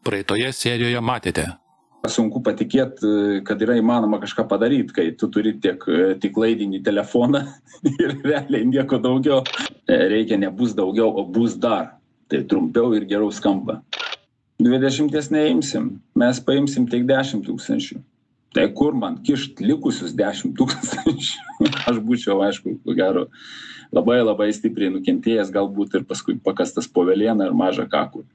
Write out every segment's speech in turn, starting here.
praeitoje serijoje matėte? Sunku patikėti, kad yra įmanoma kažką padaryti, kai tu turi tik laidinį telefoną ir realiai nieko daugiau. Reikia ne bus daugiau, o bus dar. Tai trumpiau ir geriau skamba. 20 neimsim, mes paimsim tik 10 000. Tai kur man kišt likusius 10 000? Aš būčiau, aišku, ko gero, labai stipriai nukentėjęs, galbūt ir paskui pakastas po velėną ir mažą kakų.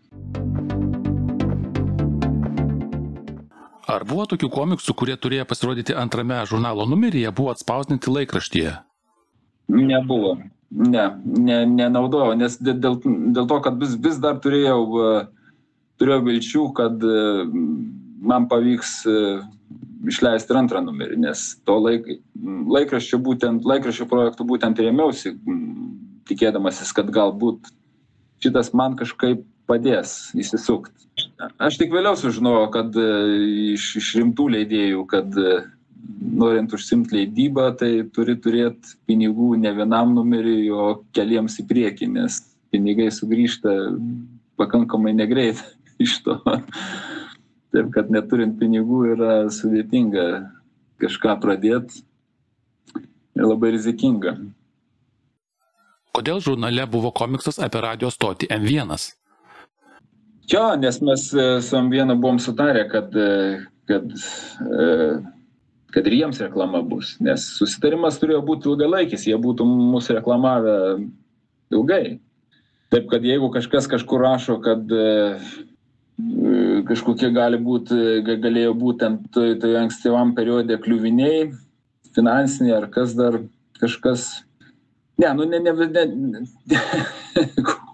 Ar buvo tokių komiksų, kurie turėjo pasirodyti antrame žurnalo numeryje, buvo atspausdinti laikraštyje? Nebuvo. Nenaudojau, nes dėl to, kad vis dar turėjau vilčių, kad man pavyks išleisti ir antrą numerį, nes to laikraščio projektų būtent rėmiausi, tikėdamasis, kad galbūt šitas man kažkaip padės įsisukti. Aš tik vėliau sužinojau, kad iš rimtų leidėjų, kad norint užsimti leidybą, tai turi turėti pinigų ne vienam numeriui, o keliems į priekį, nes pinigai sugrįžta pakankamai negreit iš to. Taip, kad neturint pinigų yra sudėtinga kažką pradėti ir labai rizikinga. Kodėl žurnale buvo komiksas apie radijo stotį M1? Jo, nes mes su M1 buvom sutarę, kad ir jiems reklama bus, nes susitarimas turėjo būti ilgalaikis, jie būtų mūsų reklamavę ilgai. Taip, kad jeigu kažkas kažkur rašo, kad kažkokie galėjo būtent tai ankstyvam periode kliuviniai, finansiniai ar kas dar kažkas.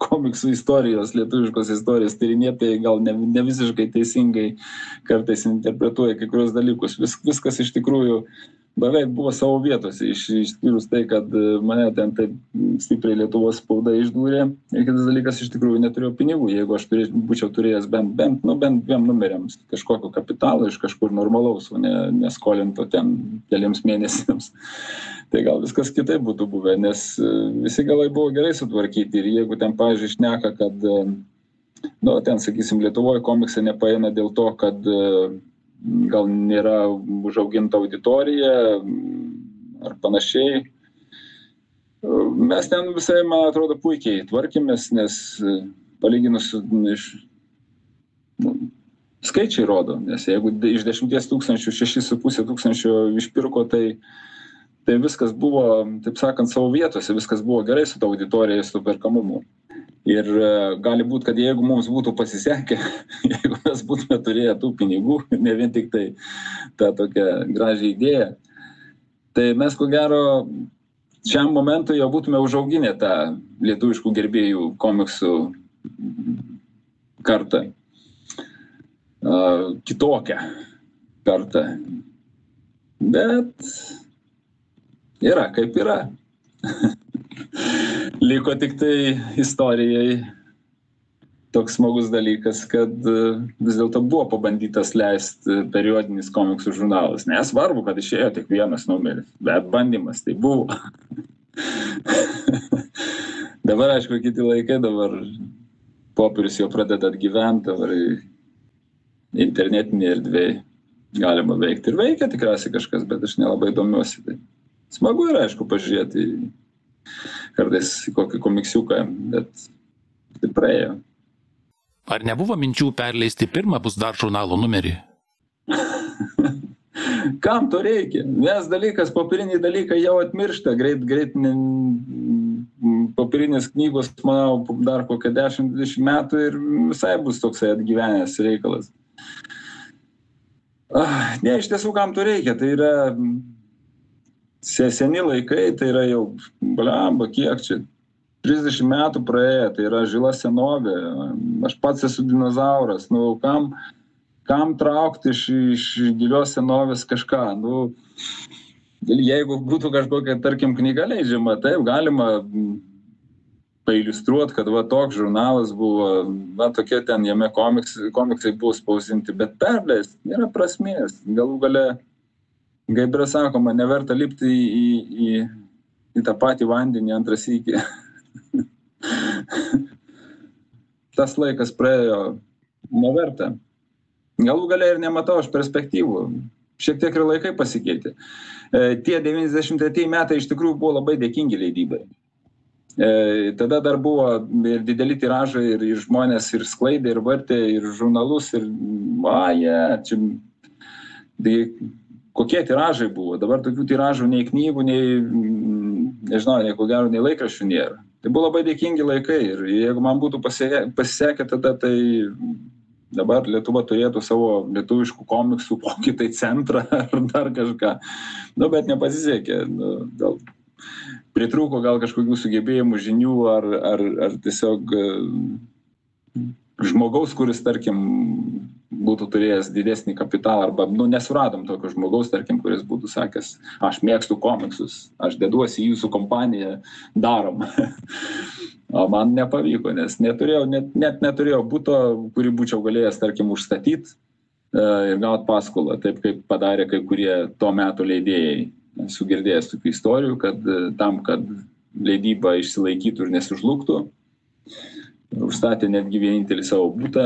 Komiksų istorijos, lietuviškos istorijos tyrinėtojai gal ne visiškai teisingai kartais interpretuoja kai kurios dalykus. Viskas iš tikrųjų beveik buvo savo vietose, išskyrus tai, kad mane ten taip stipriai Lietuvos spauda išdūrė. Ir kitas dalykas, iš tikrųjų neturėjau pinigų. Jeigu aš būčiau turėjęs bent dviem numeriams kažkokio kapitalo iš kažkur normalaus, o neskolinto ten keliems mėnesiams, tai gal viskas kitaip būtų buvę, nes visi galai buvo gerai sutvarkyti. Ir jeigu ten, pavyzdžiui, šneka, kad, ten, sakysim, Lietuvoje komiksai nepaeina dėl to, kad gal nėra užauginta auditorija ar panašiai. Mes ten visai, man atrodo, puikiai tvarkėmės, nes palyginus skaičiai rodo, nes jeigu iš 10 000 6,5 tūkstančio išpirko, tai viskas buvo, taip sakant, savo vietose, viskas buvo gerai su ta auditorija, su perkamumu. Ir gali būti, kad jeigu mums būtų pasisekę, jeigu mes būtume turėję tų pinigų, ne vien tik tai tą tokią gražią idėją, tai mes, ko gero, šiam momentui jau būtume užauginę tą lietuviškų gerbėjų komiksų kartą. Kitokią kartą. Bet yra kaip yra. Liko tik tai istorijai toks smagus dalykas, kad vis dėlto buvo pabandytas leisti periodinis komiksų žurnalas. Nesvarbu, kad išėjo tik vienas numeris, bet bandymas tai buvo. Dabar, aišku, kiti laikai, dabar popierius jau pradeda atgyventi, dabar internetinėje erdvėje galima veikti. Ir veikia tikriausiai kažkas, bet aš nelabai domiuosi. Tai smagu yra, aišku, pažiūrėti kartais kokį komiksiuką, bet tai praėjo. Ar nebuvo minčių perleisti pirmą bus dar žurnalo numerį? Kam to reikia? Nes dalykas, popieriniai dalykai jau atmiršta, greit popierinės knygos, manau, dar kokią 10-20 metų ir visai bus toksai atgyvenęs reikalas. Ne, iš tiesų, kam to reikia? Tai yra seni laikai, tai yra jau, blemba, kiek čia, 30 metų praėjo, tai yra žila senovė, aš pats esu dinozauras, kam traukti iš gilios senovės kažką, jeigu būtų kažkokia, tarkim, knyga leidžiama, taip, galima pailiustruoti, kad va toks žurnalas buvo, va tokie ten jame komiksai buvo spausdinti, bet perleisti nėra prasmės, galų gale, kaip yra sakoma, neverta lipti į tą patį vandenį antrą sykį. Tas laikas praėjo neverta. Galų gale ir nematau aš perspektyvų. Šiek tiek ir laikai pasikeitė. Tie 93 metai iš tikrųjų buvo labai dėkingi leidybai. Tada dar buvo ir dideli tiražai, ir žmonės ir sklaidė, ir vartė, ir žurnalus, ir čia, tai kokie tiražai buvo. Dabar tokių tiražų nei knygų, nei, nežinau, nei ko gero, nei laikraščių nėra. Tai buvo labai dėkingi laikai ir jeigu man būtų pasisekę tada, tai dabar Lietuva turėtų savo lietuviškų komiksų kokį tai centrą ar dar kažką. Bet nepasisekė. Gal pritrūko gal kažkokių sugebėjimų, žinių ar tiesiog žmogaus, kuris, tarkim, būtų turėjęs didesnį kapitalą arba, nesuradom tokio žmogaus, tarkim, kuris būtų sakęs, aš mėgstu komiksus, aš deduosi į jūsų kompaniją, darom. O man nepavyko, nes net neturėjau buto, kurį būčiau galėjęs, tarkim, užstatyti ir gauti paskolą, taip kaip padarė kai kurie to meto leidėjai. Esu girdėjęs tokių istorijų, kad tam, kad leidyba išsilaikytų ir nesužlugtų, užstatė netgi vienintelį savo butą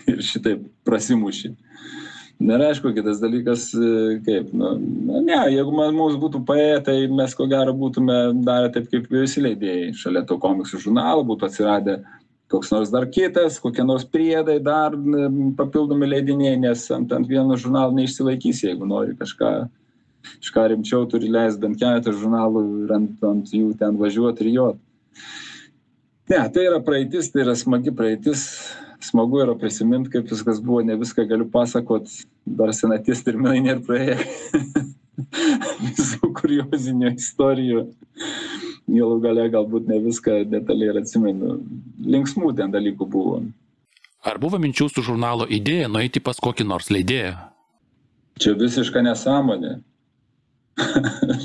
ir šitaip prasimušė. Ir aišku, kitas dalykas, kaip, jeigu mums būtų paėję, tai mes ko gero būtume darę taip, kaip visi leidėjai. Šalia to komiksų žurnalo būtų atsiradę koks nors dar kitas, kokie nors priedai, dar papildomi leidiniai, nes ant vieno žurnalo neišsilaikys, jeigu nori kažką rimčiau, turi leisti bent keletą žurnalų ir ant jų ten važiuoti ir jot. Ne, tai yra praeitis, tai yra smagi praeitis. Smagu yra prisiminti, kaip viskas buvo, ne viską galiu pasakot, dar senaties terminai nėra praėję. Visų kuriozinių istorijų. Galų gale galbūt ne viską detaliai ir atsimenu. Linksmų ten dalykų buvo. Ar buvo minčių su žurnalo idėja nueiti pas kokį nors leidėją? Čia visiška nesąmonė.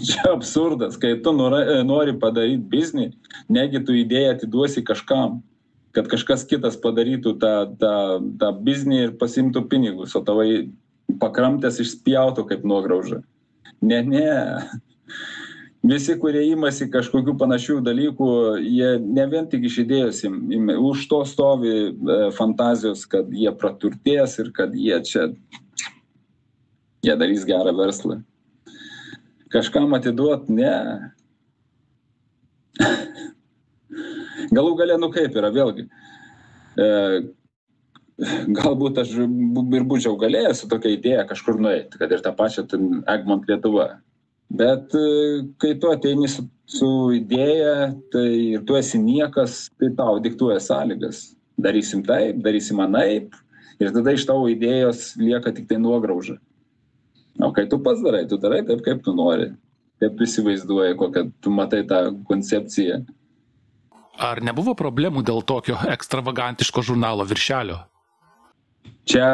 Čia absurdas, kai tu nori padaryti biznį, negi tu idėją atiduosi kažkam, kad kažkas kitas padarytų tą biznį ir pasimtų pinigus, o tavai pakramtės išspjautų kaip nuograužą. Ne. Visi, kurie imasi kažkokių panašių dalykų, jie ne vien tik iš idėjos, už to stovi fantazijos, kad jie praturtės ir kad jie darys gerą verslą. Kažkam atiduot, ne. Galų gale, kaip yra, vėlgi. Galbūt aš ir būčiau galėjęs su tokia idėja kažkur nueiti, kad ir tą pačią Egmont Lietuva. Bet kai tu ateini su idėja, tai ir tu esi niekas, tai tau diktuoja sąlygas. Darysim taip, darysim anaip, ir tada iš tavo idėjos lieka tik tai nuograuža. O kai tu pats darai, tu darai taip, kaip tu nori, kaip tu įsivaizduoji, kokią tu matai tą koncepciją. Ar nebuvo problemų dėl tokio ekstravagantiško žurnalo viršelio? Čia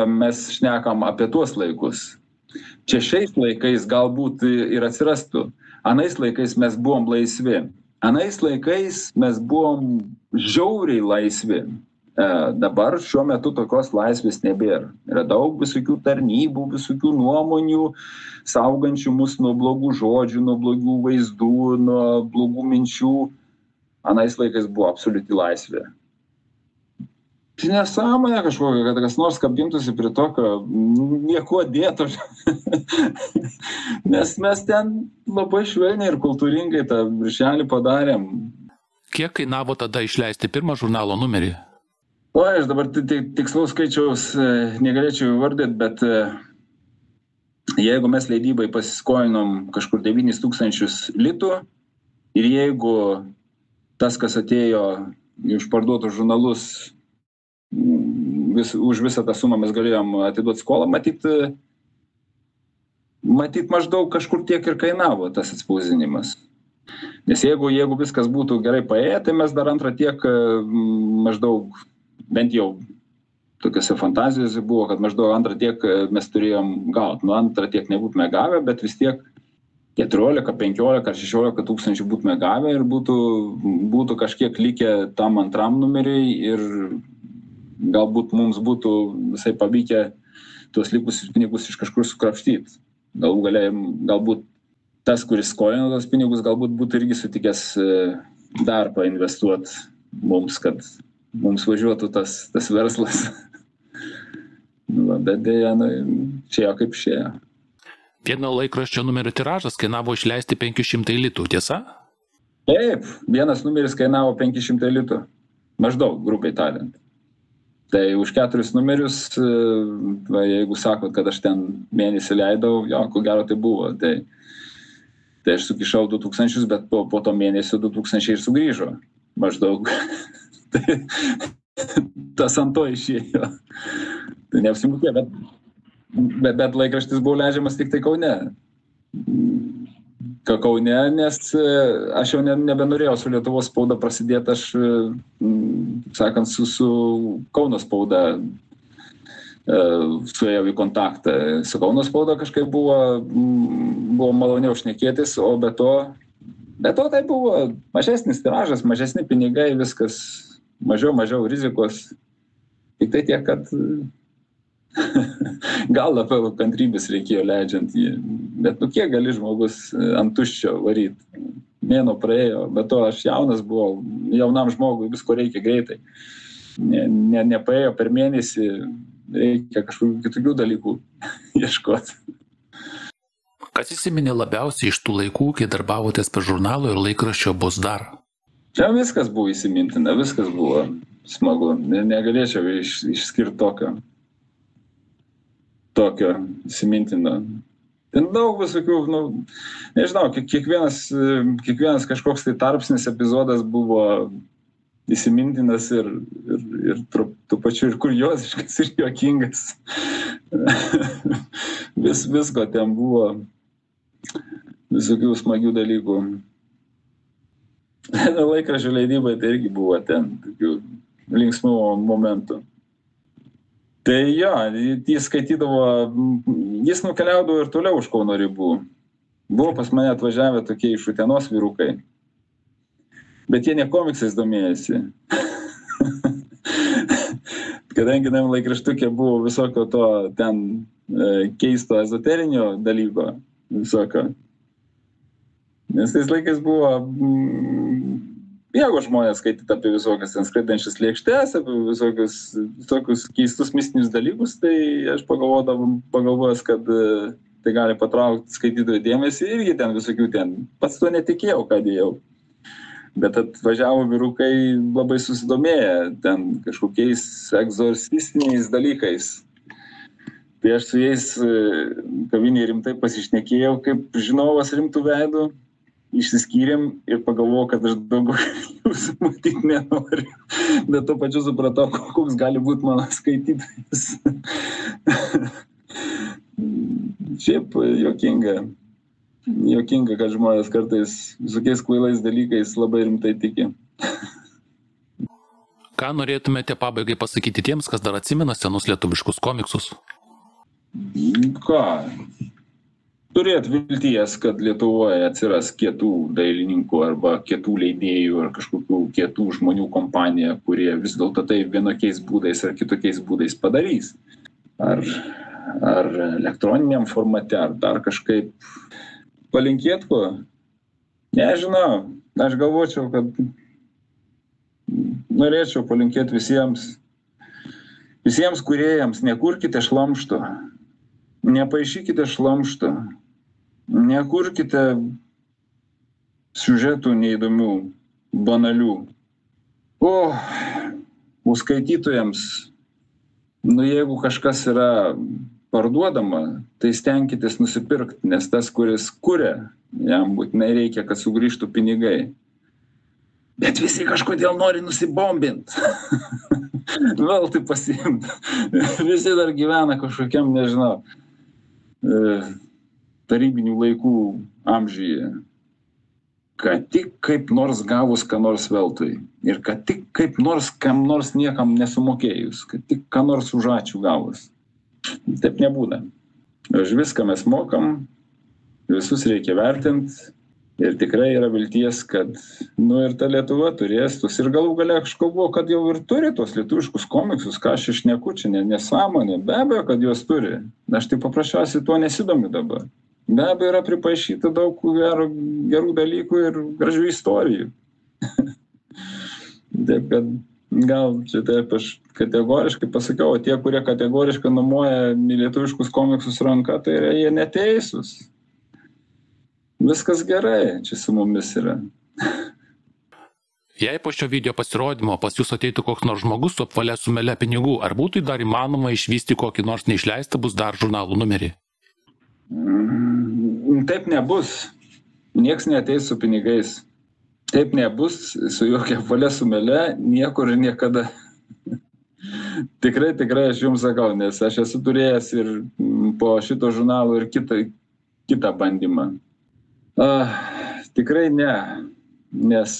mes šnekam apie tuos laikus. Čia šiais laikais galbūt ir atsirastų. Anais laikais mes buvom laisvi. Anais laikais mes buvom žiauriai laisvi. Dabar šiuo metu tokios laisvės nebėra. Yra daug visokių tarnybų, visokių nuomonių, saugančių mus nuo blogų žodžių, nuo blogų vaizdų, nuo blogų minčių. Anais laikais buvo absoliuti laisvė. Tai nesąmonė kažkokia, kad kas nors kabintųsi prie tokio nieko dėto. Nes mes ten labai švelniai ir kultūringai tą viršelį padarėm. Kiek kainavo tada išleisti pirmą žurnalo numerį? Aš dabar tikslaus skaičiaus negalėčiau įvardyti, bet jeigu mes leidybai pasiskolinom kažkur 9 000 litų ir jeigu tas, kas atėjo iš parduotų žurnalus, už visą tą sumą mes galėjom atiduoti skolą, matyt maždaug kažkur tiek ir kainavo tas atspausdinimas. Nes jeigu viskas būtų gerai paėję, tai mes dar antrą tiek maždaug, bent jau tokiose fantazijose buvo, kad maždaug antrą tiek mes turėjom gauti. Antrą tiek nebūtume gavę, bet vis tiek 14, 15 ar 16 tūkstančių būtume gavę ir būtų kažkiek likę tam antram numeriui ir galbūt mums būtų visai pavykę tuos likusius pinigus iš kažkur sukrapštyti. Galbūt tas, kuris skolino tos pinigus, galbūt būtų irgi sutikęs dar painvestuoti mums, kad mums važiuotų tas verslas. Bet dėja, šėjo kaip šėjo. Vieno laikraščio numerio tiražas kainavo išleisti 500 litų, tiesa? Taip, vienas numeris kainavo 500 litų. Maždaug, grubiai tariant. Tai už 4 numerius, jeigu sakot, kad aš ten mėnesį leidau, jo, ko gero tai buvo. Tai aš sukišau 2000, bet po to mėnesio 2000 ir sugrįžo. Maždaug. Tai tas ant to išėjo. Tai neapsimokė, bet laikraštis buvo leidžiamas tik tai Kaune. Kaune, nes aš jau nebenorėjau su Lietuvos spauda prasidėti, aš, sakant, su Kauno spauda suėjau į kontaktą. Su Kauno spauda kažkaip buvo maloniau šnekėtis, o be to tai buvo mažesnis tiražas, mažesni pinigai, viskas mažiau rizikos. Tik tai tiek, kad gal labiau kantrybės reikėjo leidžiant jį, bet kiek gali žmogus ant tuščio varyti. Mėnuo praėjo, bet to aš jaunas buvau, jaunam žmogui visko reikia greitai. Nepaėjo per mėnesį, reikia kažkokių kitokių dalykų ieškoti. Kas įsiminė labiausiai iš tų laikų, kai darbavotės per žurnalo ir laikraščio Bus dar? Čia viskas buvo įsimintina, viskas buvo smagu. Negalėčiau išskirti tokio įsimintino. Ten daug visokių, nežinau, kiekvienas kažkoks tai tarpsnis epizodas buvo įsimintinas ir tuo pačiu ir kurioziškas ir juokingas. Visko ten buvo, visokių smagių dalykų. Laikraščio leidybai tai irgi buvo ten tokių linksmų momentų. Tai jo, jis skaitydavo, jis nukeliaudavo ir toliau už Kauno ribų. Buvo pas mane atvažiavę tokie iš Utenos vyrukai, bet jie ne komiksais domėjosi. Kadangi tam laikraštukė buvo visokio to ten keisto ezoterinio dalyko, visokio. Nes tais laikais buvo mėgo žmonės skaityti apie visokias ten skraidančias lėkštes, apie visokius keistus mistinius dalykus, tai aš pagalvojęs, kad tai gali patraukti skaitytojų dėmesį, irgi ten visokių ten. Pats to netikėjau, ką dėjau. Bet atvažiavo vyrukai labai susidomėję ten kažkokiais egzorcistiniais dalykais. Tai aš su jais kavinėje rimtai pasišnekėjau, kaip žinovas rimtų veidų. Išsiskyrėm ir pagalvojau, kad aš daugiau jūsų matyti nenoriu. Bet tuo pačiu supratau, koks gali būti mano skaitytojas. Šiaip juokinga, kad žmonės kartais visokiais kvailais dalykais labai rimtai tiki. Ką norėtumėte pabaigai pasakyti tiems, kas dar atsimena senus lietuviškus komiksus? Ką? Turėt vilties, kad Lietuvoje atsiras kietų dailininkų arba kietų leidėjų ar kažkokių kietų žmonių kompanija, kurie vis dėlto tai vienokiais būdais ar kitokiais būdais padarys. Ar elektroniniam formate, ar dar kažkaip. Palinkėt ko? Nežinau. Aš galvočiau, kad norėčiau palinkėti visiems kūrėjams, nekurkite šlamšto, nepaišykite šlamšto. Nekurkite siužetų neįdomių, banalių. O skaitytojams, jeigu kažkas yra parduodama, tai stenkitės nusipirkti, nes tas, kuris kuria, jam būtinai reikia, kad sugrįžtų pinigai. Bet visi kažkodėl nori nusibombinti. Vėl tai pasiimti. Visi dar gyvena kažkokiam, nežinau, tarybinių laikų amžiuje, kad tik kaip nors gavus ką nors veltui ir kad tik kaip nors kam nors niekam nesumokėjus, kad tik ką nors už ačiū gavus. Taip nebūna. Už viską mes mokam, visus reikia vertinti ir tikrai yra vilties, kad ir ta Lietuva turės tus ir galų gale aš kalbu, kad jau ir turi tos lietuviškus komiksus, ką aš išneku čia, nesąmonė, be abejo, kad jos turi. Aš tai paprasčiausiai tuo nesidomiu dabar. Be abejo, yra pripaišyta daug gerų dalykų ir gražių istorijų. Taip, kad gal čia taip aš kategoriškai pasakiau, o tie, kurie kategoriškai numoja lietuviškus komiksus ranka, tai jie neteisūs. Viskas gerai, čia su mumis yra. Jei po šio video pasirodymo pas jūs ateitų koks nors žmogus su apvalia sumele pinigų, ar būtų dar įmanoma išvysti kokį nors neišleistą Bus dar žurnalų numerį? Taip nebus. Nieks neateis su pinigais. Taip nebus su jokia apvalia sumele, niekur ir niekada. Tikrai aš jums sakau, nes aš esu turėjęs ir po šito žurnalo ir kitą bandymą. Tikrai ne, nes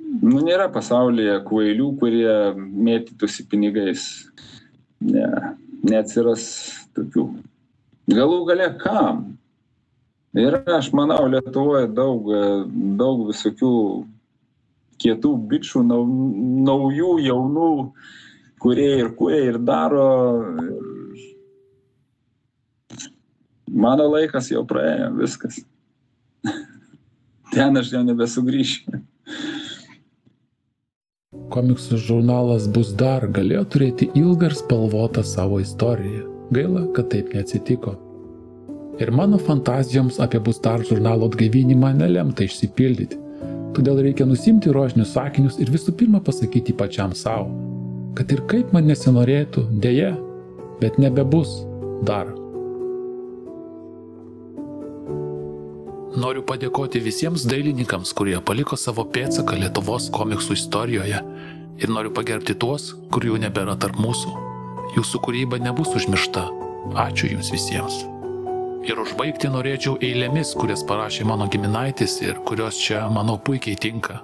nėra pasaulyje kvailių, kurie mėtytųsi pinigais. Ne, neatsiras tokių. Galų gale kam? Ir aš manau, Lietuvoje daug visokių kietų bičių, naujų, jaunų, kurie ir daro. Mano laikas jau praėjo, viskas. Ten aš jau nebesugrįšiu. Komiksų žurnalas Bus dar galėjo turėti ilgą ir spalvotą savo istoriją. Gaila, kad taip neatsitiko. Ir mano fantazijoms apie Bus dar žurnalo atgaivinimą nelemta išsipildyti. Todėl reikia nusimti rožinius sakinius ir visų pirma pasakyti pačiam savo, kad ir kaip man nesinorėtų, deja, bet nebebus dar. Noriu padėkoti visiems dailininkams, kurie paliko savo pėdsaką Lietuvos komiksų istorijoje, ir noriu pagerbti tuos, kurių nebėra tarp mūsų. Jūsų kūryba nebus užmiršta. Ačiū jums visiems. Ir užbaigti norėčiau eilėmis, kurias parašė mano giminaitis ir kurios čia, manau, puikiai tinka.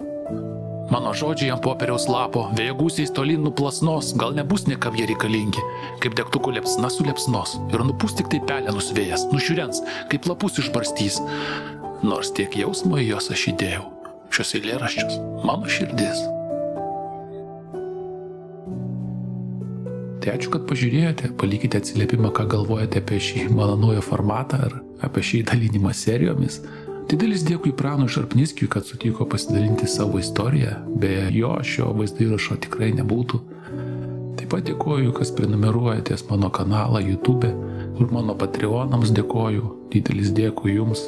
Mano žodžiai ant popieriaus lapo, vėjo gūsiais tolyn nuplasnos, gal nebus niekam jie reikalingi, kaip degtukų liepsna suliepsnos, ir nupūs tik tai pelenus vėjas, nušiurens, kaip lapus išbarstys. Nors tiek jausmo į jos aš įdėjau. Šios eilėraščius mano širdis. Tai ačiū, kad pažiūrėjote, palikite atsiliepimą, ką galvojate apie šį mano naują formatą ar apie šį dalinimą serijomis. Didelis dėkui Pranui Šarpnickiui, kad sutiko pasidalinti savo istoriją, be jo šio vaizdo įrašo tikrai nebūtų. Taip pat dėkoju, kas prenumeruojatės mano kanalą YouTube, ir mano Patreonams dėkoju, didelis dėkui jums.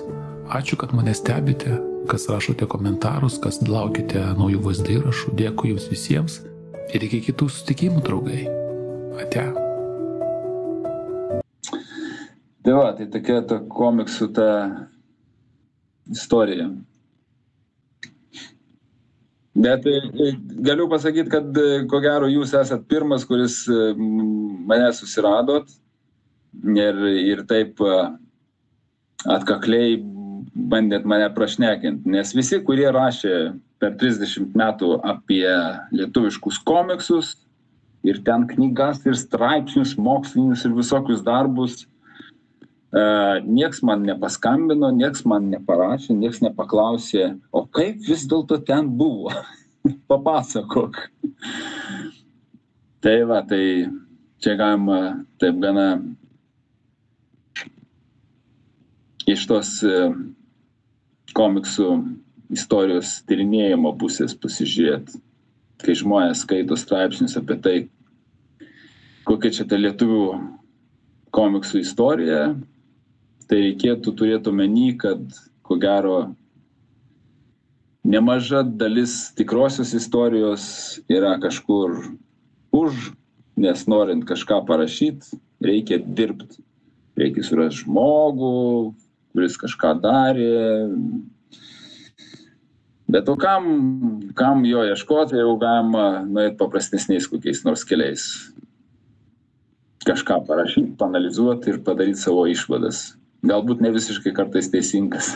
Ačiū, kad mane stebite, kas rašote komentarus, kas laukite naujų vaizdo įrašų, dėkui jums visiems ir iki kitų susitikimų, draugai. Ate. Tai va, tai tokia ta komiksų ta istorija. Bet galiu pasakyti, kad ko gero jūs esat pirmas, kuris mane susiradot ir taip atkakliai bandėt mane prašnekinti. Nes visi, kurie rašė per 30 metų apie lietuviškus komiksus ir ten knygas ir straipsnius, mokslinius ir visokius darbus, nieks man nepaskambino, nieks man neparašė, nieks nepaklausė, o kaip vis dėlto ten buvo? Papasakok. Tai va, tai čia galima taip gana iš tos komiksų istorijos tyrinėjimo pusės pasižiūrėti, kai žmonės skaito straipsnius apie tai, kokia čia ta lietuvių komiksų istorija, tai reikėtų turėti omeny, kad ko gero nemaža dalis tikrosios istorijos yra kažkur už, nes norint kažką parašyti, reikia dirbti. Reikia surasti žmogų, kuris kažką darė. Bet o kam jo ieškoti, jau galima nuėti paprastesniais kokiais nors keliais. Kažką parašyti, panalizuoti ir padaryti savo išvadas. Galbūt ne visiškai kartais teisingas.